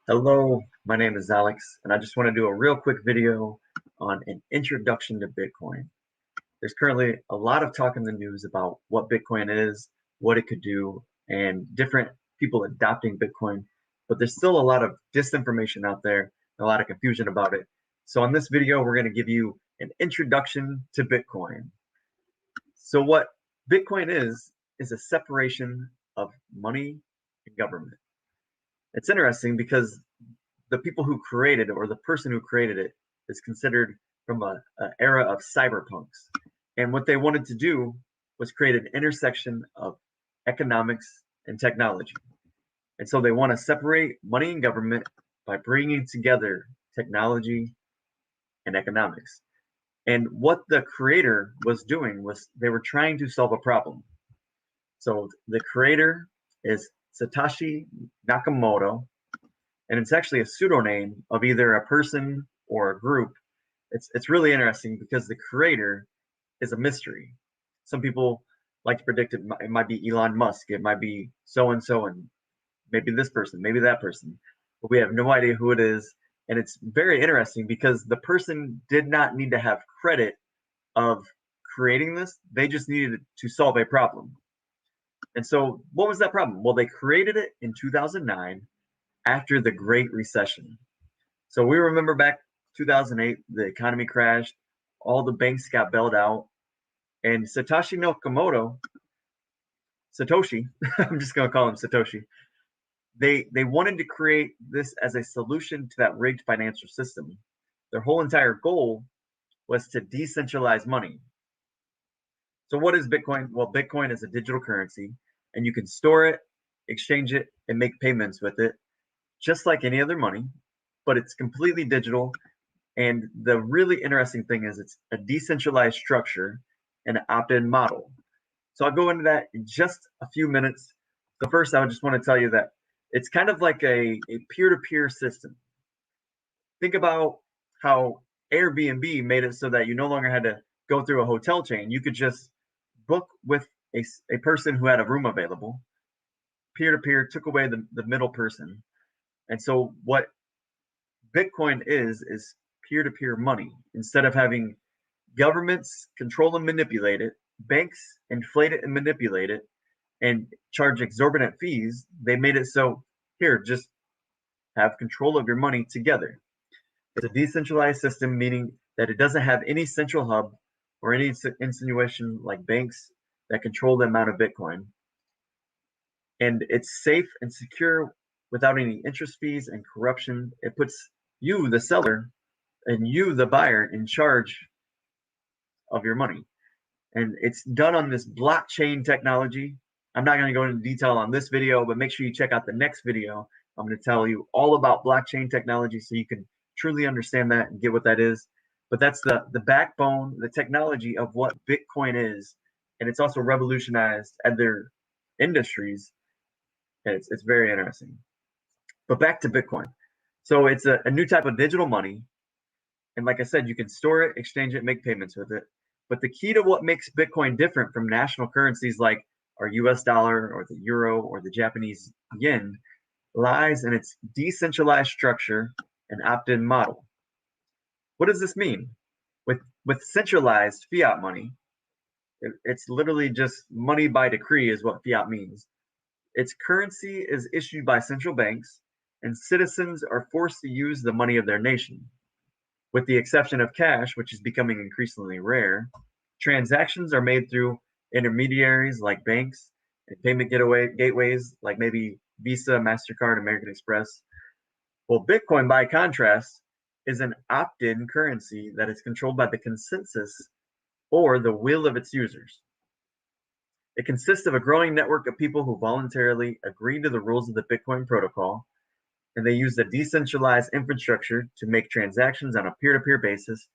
Hello, my name is Alex, and I just want to do a real quick video on an introduction to Bitcoin. There's currently a lot of talk in the news about what Bitcoin is, what it could do, and different people adopting Bitcoin, but there's still a lot of disinformation out there, and a lot of confusion about it. So on this video, we're going to give you an introduction to Bitcoin. So what Bitcoin is a separation of money and government. It's interesting because the people who created it, or the person who created it, is considered from an era of cyberpunks. And what they wanted to do was create an intersection of economics and technology. And so they want to separate money and government by bringing together technology and economics. And what the creator was doing was they were trying to solve a problem. So the creator is Satoshi Nakamoto, and it's actually a pseudonym of either a person or a group. It's really interesting because the creator is a mystery. Some people like to predict it might be Elon Musk, it might be so and so, and maybe this person, maybe that person, but we have no idea who it is. And it's very interesting because the person did not need to have credit of creating this; they just needed to solve a problem. And so, what was that problem? Well, they created it in 2009 after the Great Recession. So we remember back 2008, the economy crashed, all the banks got bailed out, and Satoshi Nakamoto, Satoshi, I'm just going to call him Satoshi, they wanted to create this as a solution to that rigged financial system. Their whole entire goal was to decentralize money. So what is Bitcoin? Well, Bitcoin is a digital currency, and you can store it, exchange it, and make payments with it, just like any other money, but it's completely digital. And the really interesting thing is it's a decentralized structure and an opt-in model. So I'll go into that in just a few minutes. So first, I just want to tell you that it's kind of like a peer-to-peer system. Think about how Airbnb made it so that you no longer had to go through a hotel chain. You could just book with a person who had a room available. Peer-to-peer took away the middle person. And so what Bitcoin is peer-to-peer money. Instead of having governments control and manipulate it, banks inflate it and manipulate it, and charge exorbitant fees, they made it so here, just have control of your money together. It's a decentralized system, meaning that it doesn't have any central hub or any insinuation like banks that control the amount of Bitcoin. And it's safe and secure without any interest fees and corruption. It puts you, the seller, and you, the buyer, in charge of your money. And it's done on this blockchain technology. I'm not going to go into detail on this video, but make sure you check out the next video. I'm going to tell you all about blockchain technology so you can truly understand that and get what that is. But that's the backbone, the technology of what Bitcoin is. And it's also revolutionized other industries. And it's very interesting. But back to Bitcoin. So it's a new type of digital money. And like I said, you can store it, exchange it, make payments with it. But the key to what makes Bitcoin different from national currencies like our US dollar or the euro or the Japanese yen lies in its decentralized structure and opt-in model. What does this mean? With centralized fiat money, it's literally just money by decree is what fiat means. Its currency is issued by central banks, and citizens are forced to use the money of their nation. With the exception of cash, which is becoming increasingly rare, transactions are made through intermediaries like banks and payment gateways like maybe Visa, MasterCard, American Express. Well, Bitcoin, by contrast, is an opt-in currency that is controlled by the consensus or the will of its users. It consists of a growing network of people who voluntarily agree to the rules of the Bitcoin protocol, and they use the decentralized infrastructure to make transactions on a peer-to-peer basis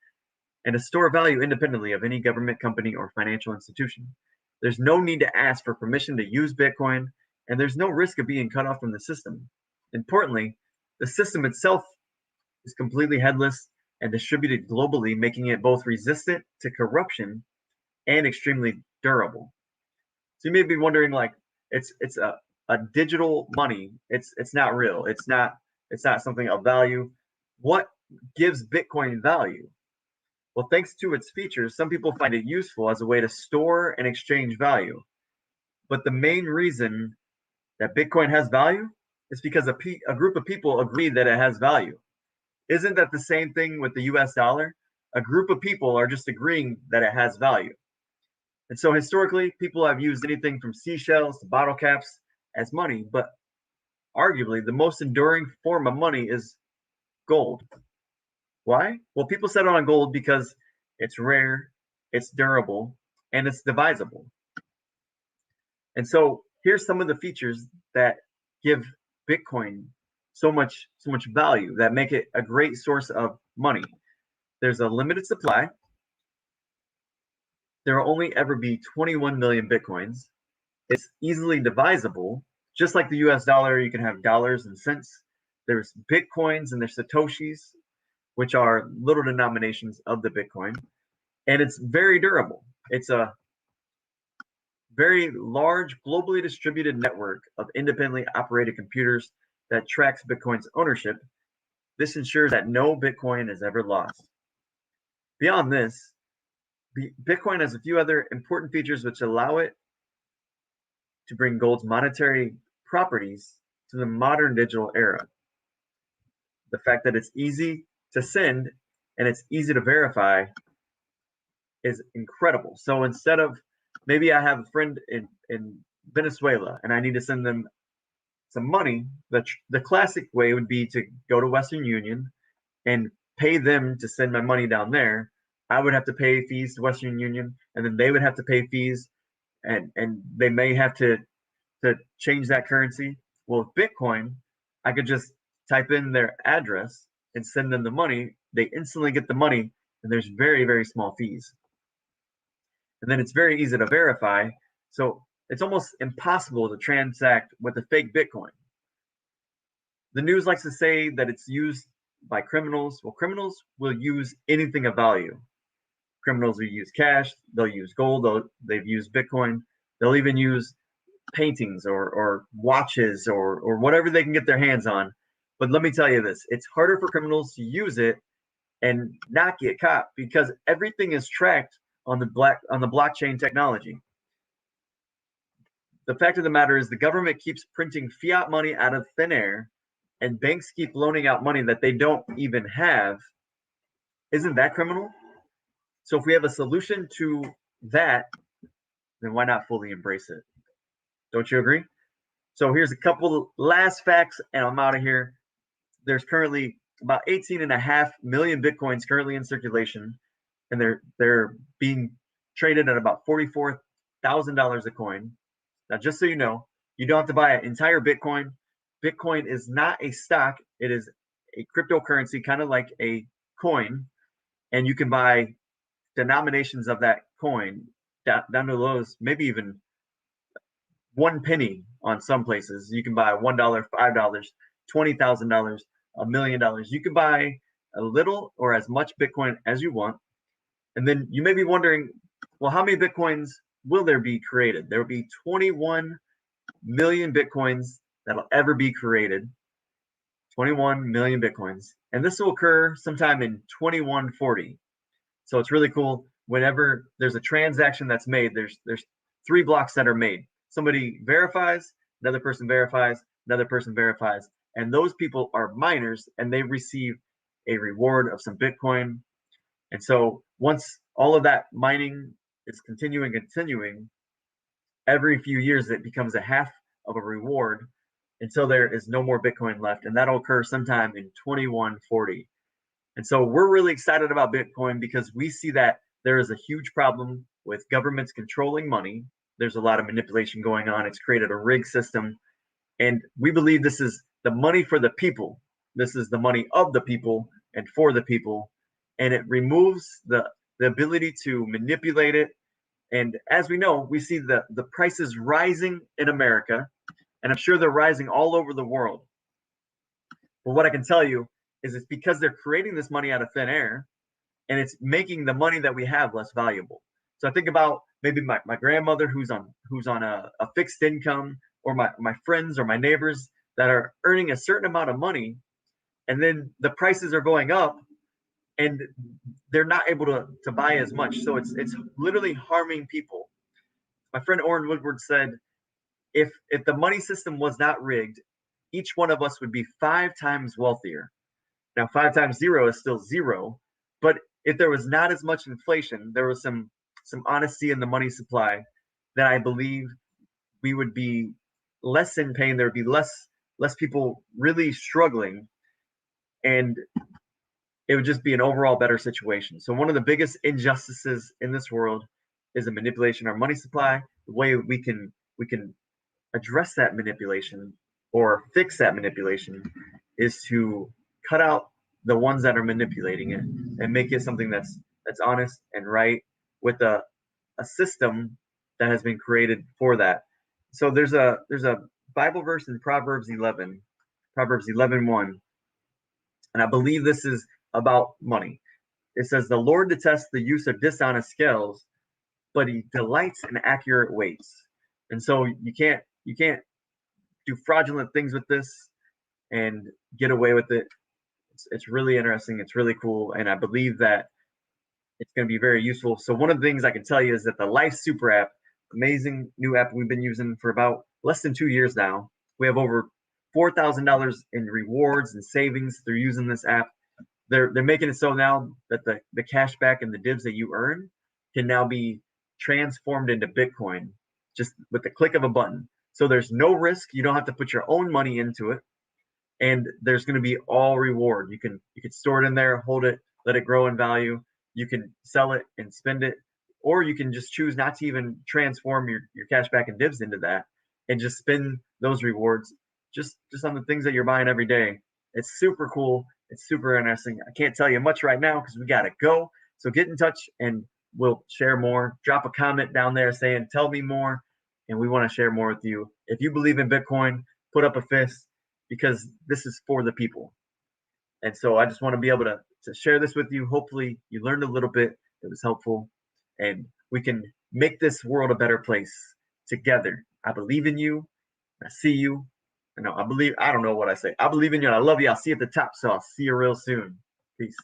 and to store value independently of any government, company, or financial institution. There's no need to ask for permission to use Bitcoin, and there's no risk of being cut off from the system. Importantly, the system itself is completely headless and distributed globally, making it both resistant to corruption and extremely durable. So you may be wondering, like, it's a digital money. It's not real. It's not something of value. What gives Bitcoin value? Well, thanks to its features, some people find it useful as a way to store and exchange value. But the main reason that Bitcoin has value is because a group of people agree that it has value. Isn't that the same thing with the US dollar? A group of people are just agreeing that it has value. And so historically, people have used anything from seashells to bottle caps as money, but arguably the most enduring form of money is gold. Why? Well, people settle on gold because it's rare, it's durable, and it's divisible. And so here's some of the features that give Bitcoin so much value, that make it a great source of money. There's a limited supply. There will only ever be 21 million Bitcoins. It's easily divisible. Just like the US dollar, you can have dollars and cents. There's Bitcoins and there's Satoshis, which are little denominations of the Bitcoin. And it's very durable. It's a very large, globally distributed network of independently operated computers that tracks Bitcoin's ownership. This ensures that no Bitcoin is ever lost. Beyond this, Bitcoin has a few other important features which allow it to bring gold's monetary properties to the modern digital era. The fact that it's easy to send and it's easy to verify is incredible. So instead of, maybe I have a friend in Venezuela and I need to send them some money, the classic way would be to go to Western Union and pay them to send my money down there. I would have to pay fees to Western Union, and then they would have to pay fees, and they may have to change that currency. Well, with Bitcoin, I could just type in their address and send them the money. They instantly get the money, and there's very, very small fees. And then it's very easy to verify. So it's almost impossible to transact with a fake Bitcoin. The news likes to say that it's used by criminals. Well, criminals will use anything of value. Criminals will use cash, they'll use gold, they've used Bitcoin, they'll even use paintings or watches or whatever they can get their hands on. But let me tell you this, it's harder for criminals to use it and not get caught because everything is tracked on the blockchain technology. The fact of the matter is the government keeps printing fiat money out of thin air and banks keep loaning out money that they don't even have. Isn't that criminal? So if we have a solution to that, then why not fully embrace it? Don't you agree? So here's a couple last facts and I'm out of here. There's currently about 18.5 million Bitcoins currently in circulation, and they're being traded at about $44,000 a coin. Now, just so you know, you don't have to buy an entire Bitcoin. Bitcoin is not a stock. It is a cryptocurrency, kind of like a coin, and you can buy denominations of that coin down to those, maybe even 1 penny on some places. You can buy $1, $5, $20,000, $1 million. You can buy a little or as much Bitcoin as you want. And then you may be wondering, well, how many Bitcoins will there be created? There will be 21 million Bitcoins that'll ever be created. 21 million Bitcoins. And this will occur sometime in 2140. So it's really cool. Whenever there's a transaction that's made, there's 3 blocks that are made. Somebody verifies, another person verifies, another person verifies, and those people are miners and they receive a reward of some Bitcoin. And so once all of that mining is continuing, every few years it becomes a half of a reward until there is no more Bitcoin left, and that'll occur sometime in 2140. And so we're really excited about Bitcoin because we see that there is a huge problem with governments controlling money. There's a lot of manipulation going on. It's created a rigged system. And we believe this is the money for the people. This is the money of the people and for the people. And it removes the ability to manipulate it. And as we know, we see the prices rising in America, and I'm sure they're rising all over the world. But what I can tell you is it's because they're creating this money out of thin air, and it's making the money that we have less valuable. So I think about maybe my grandmother who's on a fixed income, or my friends or my neighbors that are earning a certain amount of money, and then the prices are going up, and they're not able to buy as much. So it's literally harming people. My friend Orrin Woodward said, if the money system was not rigged, each one of us would be 5 times wealthier. Now, 5 times 0 is still 0, but if there was not as much inflation, there was some honesty in the money supply, then I believe we would be less in pain. There would be less people really struggling, and it would just be an overall better situation. So one of the biggest injustices in this world is the manipulation of our money supply. The way we can address that manipulation or fix that manipulation is to cut out the ones that are manipulating it and make it something that's honest and right with a system that has been created for that. So there's a Bible verse in Proverbs 11:1, and I believe this is about money. It says, "The Lord detests the use of dishonest scales, but he delights in accurate weights." And so you can't do fraudulent things with this and get away with it. It's really interesting. It's really cool, and I believe that it's going to be very useful. So one of the things I can tell you is that the Life Super app, amazing new app we've been using for about less than 2 years now. We have over $4,000 in rewards and savings through using this app. They're making it so now that the cash back and the divs that you earn can now be transformed into Bitcoin just with the click of a button. So there's no risk. You don't have to put your own money into it, and there's going to be all reward. You can store it in there, hold it, let it grow in value. You can sell it and spend it, or you can just choose not to even transform your cash back and divs into that and just spend those rewards just on the things that you're buying every day. It's super cool. It's super interesting. I can't tell you much right now because we got to go. So get in touch and we'll share more. Drop a comment down there saying, tell me more. And we want to share more with you. If you believe in Bitcoin, put up a fist because this is for the people. And so I just want to be able to share this with you. Hopefully, you learned a little bit. It was helpful. And we can make this world a better place together. I believe in you. I see you. I don't know what I say. I believe in you and I love you. I'll see you at the top. So I'll see you real soon. Peace.